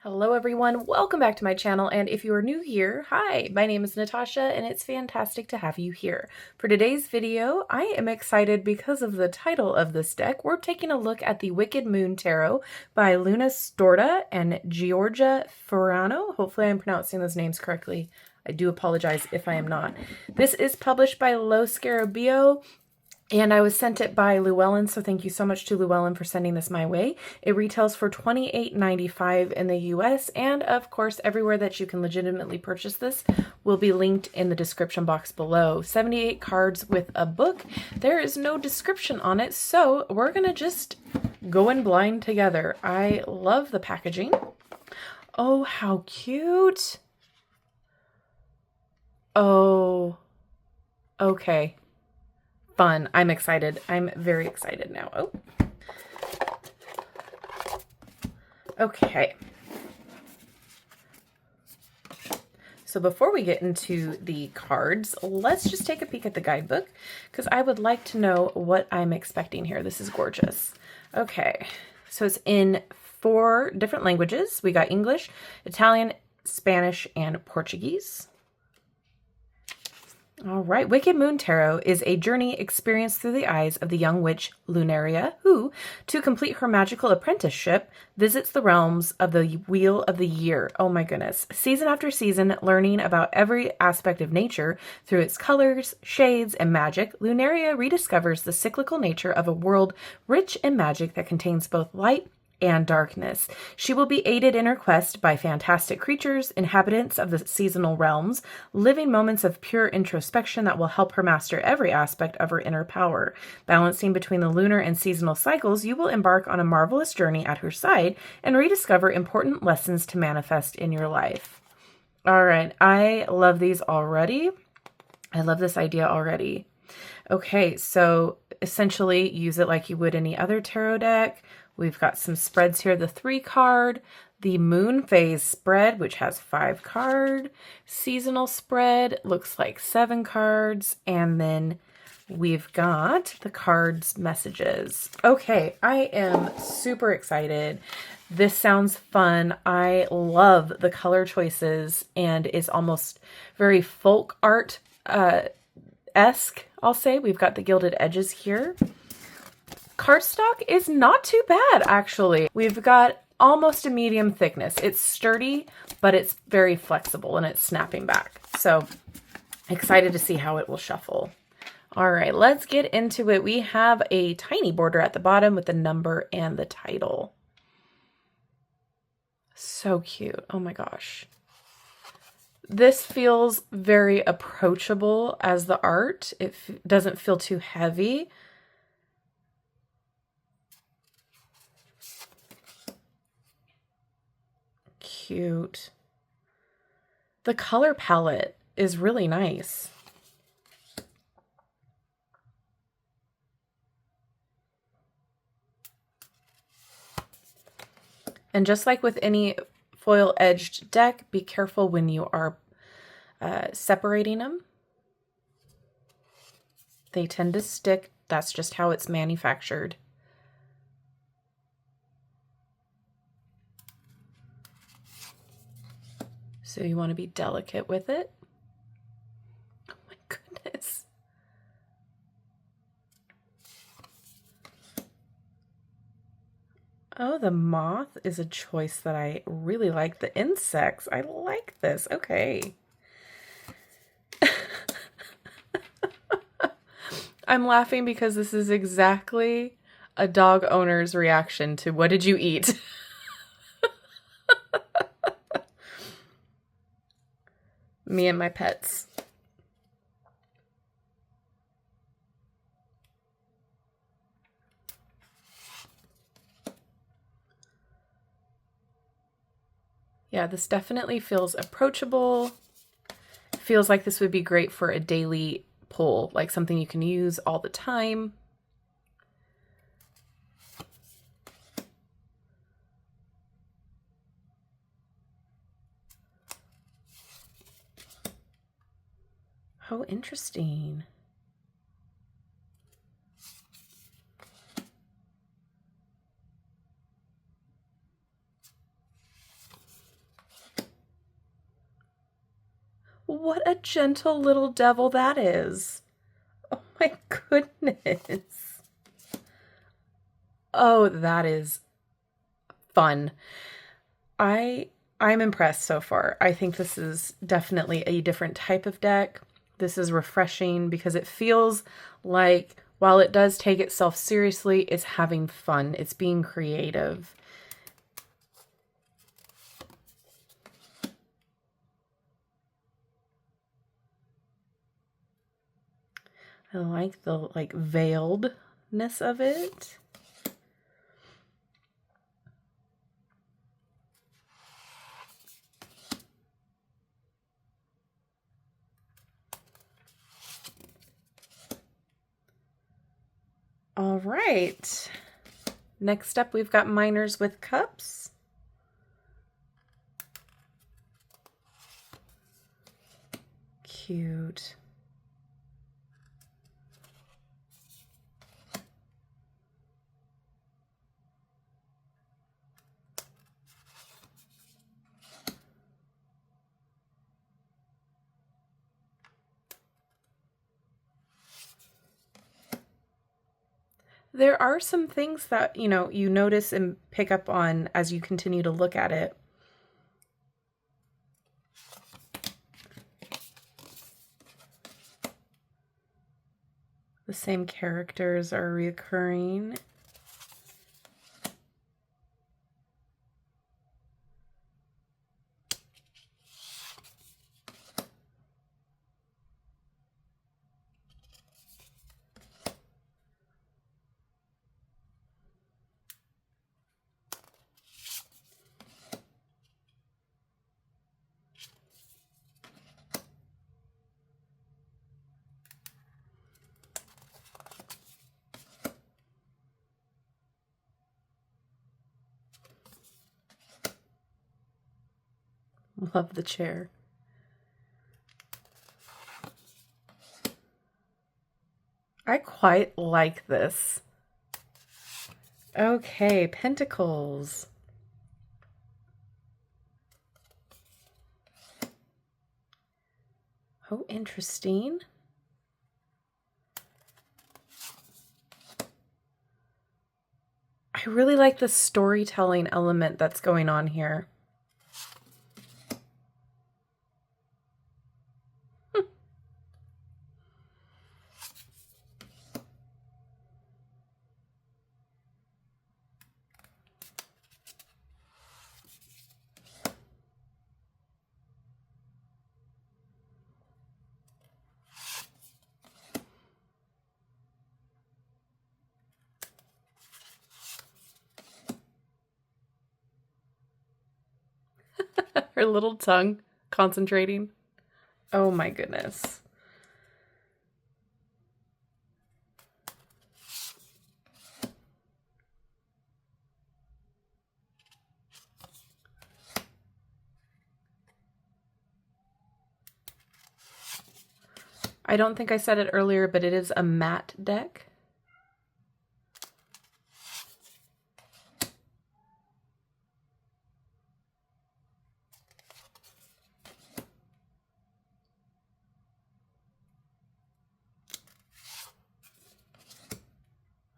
Hello everyone, welcome back to my channel, and if you are new here, hi, my name is Natasha and it's fantastic to have you here. For today's video, I am excited because of the title of this deck. We're taking a look at the Wicked Moon Tarot by Lunastorta and Giorgia Farano. Hopefully I'm pronouncing those names correctly. I do apologize if I am not. This is published by Lo Scarabeo, and I was sent it by Llewellyn, so thank you so much to Llewellyn for sending this my way. It retails for $28.95 in the US, and of course, everywhere that you can legitimately purchase this will be linked in the description box below. 78 cards with a book. There is no description on it, so we're gonna just go in blind together. I love the packaging. Oh, how cute. Oh, okay. Fun. I'm excited. I'm very excited now. Oh. Okay. So before we get into the cards, let's just take a peek at the guidebook because I would like to know what I'm expecting here. This is gorgeous. Okay. So it's in 4 different languages. We got English, Italian, Spanish, and Portuguese. All right, Wicked Moon Tarot is a journey experienced through the eyes of the young witch Lunaria, who, to complete her magical apprenticeship, visits the realms of the Wheel of the Year. Oh my goodness. Season after season, learning about every aspect of nature through its colors, shades, and magic, Lunaria rediscovers the cyclical nature of a world rich in magic that contains both light and darkness. She will be aided in her quest by fantastic creatures, inhabitants of the seasonal realms, living moments of pure introspection that will help her master every aspect of her inner power. Balancing between the lunar and seasonal cycles, you will embark on a marvelous journey at her side and rediscover important lessons to manifest in your life. All right, I love these already. I love this idea already. Okay, so essentially use it like you would any other tarot deck. We've got some spreads here. The 3 card, the moon phase spread, which has 5 card, seasonal spread, looks like 7 cards, and then we've got the cards messages. Okay, I am super excited. This sounds fun. I love the color choices, and it's almost very folk art esque, I'll say. We've got the gilded edges here. Cardstock is not too bad, actually. We've got almost a medium thickness. It's sturdy, but it's very flexible and it's snapping back. So excited to see how it will shuffle. All right, let's get into it. We have a tiny border at the bottom with the number and the title. So cute. Oh my gosh. This feels very approachable as the art. It doesn't feel too heavy. Cute. The color palette is really nice. And just like with any foil-edged deck, be careful when you are separating them. They tend to stick. That's just how it's manufactured. So you want to be delicate with it. Oh my goodness. Oh, the moth is a choice that I really like. The insects, I like this. Okay. I'm laughing because this is exactly a dog owner's reaction to what did you eat? Me and my pets. Yeah, this definitely feels approachable. Feels like this would be great for a daily pull, like something you can use all the time. Oh, interesting. What a gentle little devil that is. Oh my goodness. Oh, that is fun. I'm impressed so far. I think this is definitely a different type of deck. This is refreshing because it feels like while it does take itself seriously, it's having fun. It's being creative. I like the veiledness of it. All right. Next up, we've got Miners with Cups. Cute. There are some things that, you notice and pick up on as you continue to look at it. The same characters are reoccurring. Love the chair. I quite like this. Okay, Pentacles. Oh, interesting. I really like the storytelling element that's going on here. Her little tongue concentrating. Oh my goodness. I don't think I said it earlier, but it is a matte deck.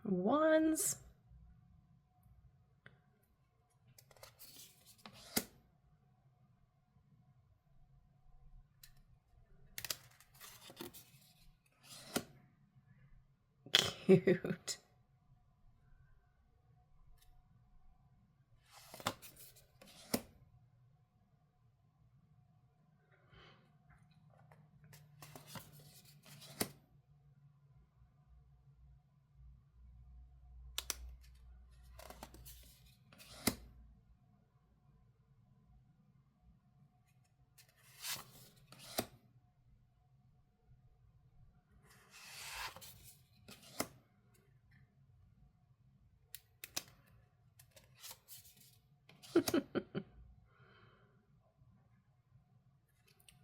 Wands. Cute.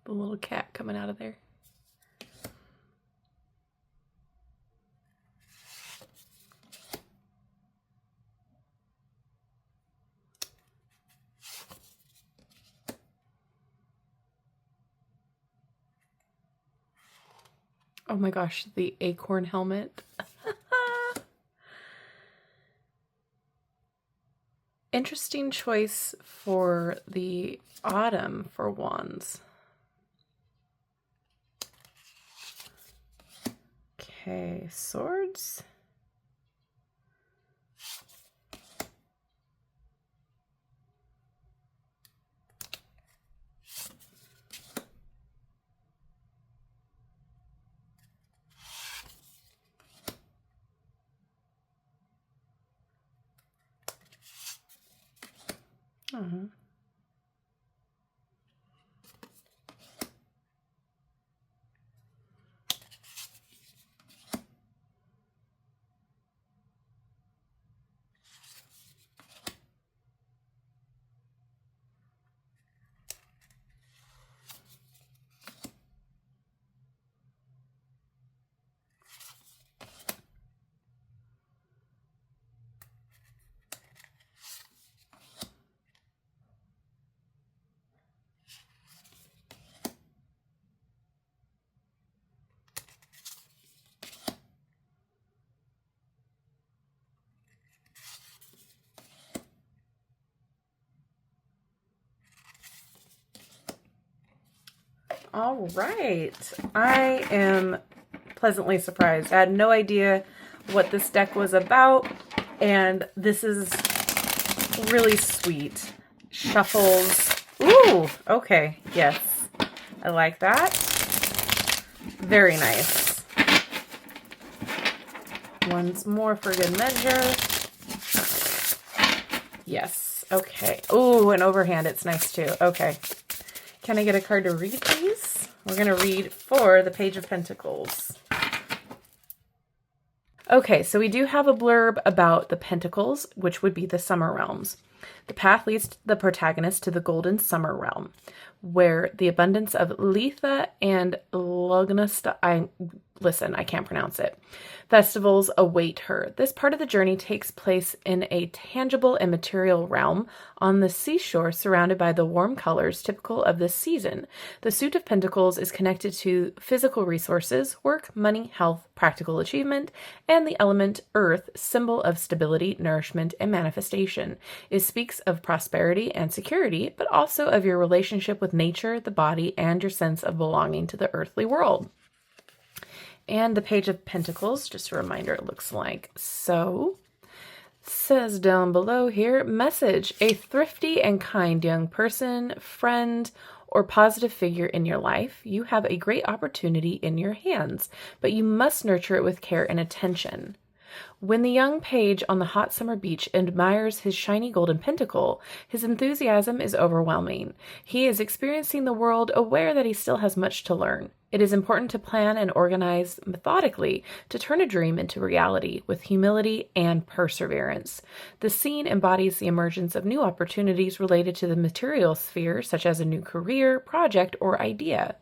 The little cat coming out of there. Oh my gosh, the acorn helmet. Interesting choice for the autumn for wands. Okay, swords. Uh-huh. All right. I am pleasantly surprised. I had no idea what this deck was about, and this is really sweet. Shuffles. Ooh, okay. Yes. I like that. Very nice. Once more for good measure. Yes. Okay. Ooh, and overhand. It's nice too. Okay. Can I get a card to read, please? We're going to read for the Page of Pentacles. Okay, so we do have a blurb about the Pentacles, which would be the Summer Realms. The path leads the protagonist to the Golden Summer Realm, where the abundance of Letha and Lunastorta, I can't pronounce it, festivals await her. This part of the journey takes place in a tangible and material realm on the seashore surrounded by the warm colors typical of this season. The Suit of Pentacles is connected to physical resources, work, money, health, practical achievement, and the element earth, symbol of stability, nourishment, and manifestation. It speaks of prosperity and security, but also of your relationship with nature, the body, and your sense of belonging to the earthly world. And the Page of Pentacles, just a reminder, it looks like so. Says down below here, message: a thrifty and kind young person, friend, or positive figure in your life. You have a great opportunity in your hands, but you must nurture it with care and attention. When the young page on the hot summer beach admires his shiny golden pentacle, his enthusiasm is overwhelming. He is experiencing the world, aware that he still has much to learn. It is important to plan and organize methodically to turn a dream into reality with humility and perseverance. The scene embodies the emergence of new opportunities related to the material sphere, such as a new career, project, or idea.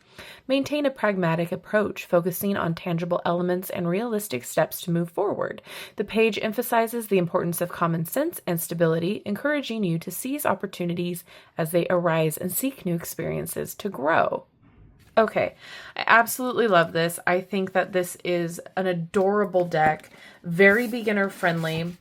Maintain a pragmatic approach, focusing on tangible elements and realistic steps to move forward. The page emphasizes the importance of common sense and stability, encouraging you to seize opportunities as they arise and seek new experiences to grow. Okay, I absolutely love this. I think that this is an adorable deck, very beginner friendly.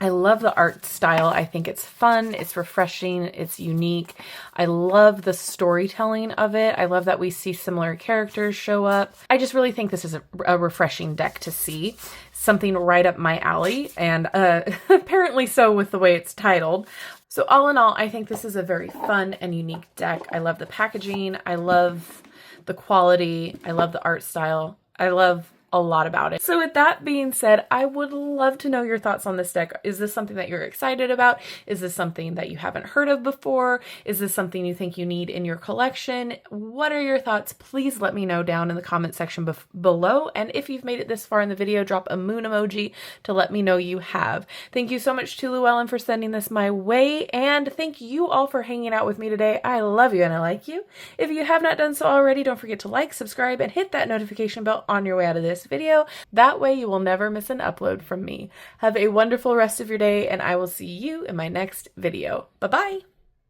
I love the art style. I think it's fun, it's refreshing, it's unique. I love the storytelling of it. I love that we see similar characters show up. I just really think this is a refreshing deck to see. Something right up my alley, and apparently so with the way it's titled. So all in all, I think this is a very fun and unique deck. I love the packaging. I love the quality. I love the art style. I love a lot about it. So with that being said, I would love to know your thoughts on this deck. Is this something that you're excited about? Is this something that you haven't heard of before? Is this something you think you need in your collection? What are your thoughts? Please let me know down in the comment section below. And if you've made it this far in the video, drop a moon emoji to let me know you have. Thank you so much to Llewellyn for sending this my way. And thank you all for hanging out with me today. I love you and I like you. If you have not done so already, don't forget to like, subscribe, and hit that notification bell on your way out of this video. That way you will never miss an upload from me. Have a wonderful rest of your day, and I will see you in my next video. Bye-bye!